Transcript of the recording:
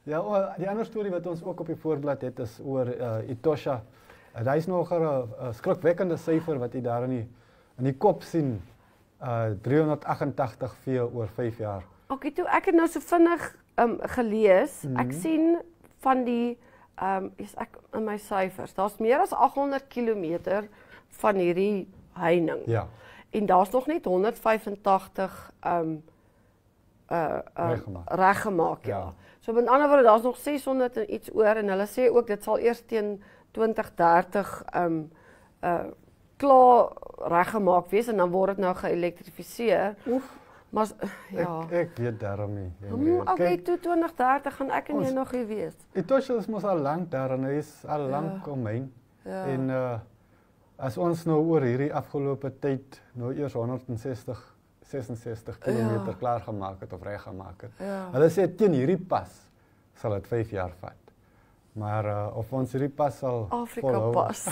Ja, die ander storie wat ons ook op die voorblad het is oor Etosha. Daar is nog 'n skrikwekkende syfer wat jy daar in die kop sien. 388 vee oor 5 jaar. Okay, toe ek het nou so vinnig gelees. Ek sien van die is ek in my syfers. Daar's meer as 800 km van hierdie heining. Ja. En daar's nog net 185 reggemaak, ja. So met ander woorde, daar's nog 600 en iets oor en hulle sê ook dit sal eers teen 2030 klaar reggemaak wees en dan word dit nou geëlektrifiseer. Maar ja. Ek weet daarom nie. Okay, toe 2030 gaan ek en jy nog hier wees. Etosha is mos al lank daar en hy is al lank omheen. Ja. En as ons nou oor hierdie afgelope tyd nou eers 166 km klaar gemaak het of reg gemaak het. Ja. Hulle sê teen hierdie pas sal dit 5 jaar vat. Maar of ons hierdie pas sal Afrika volhou. pas.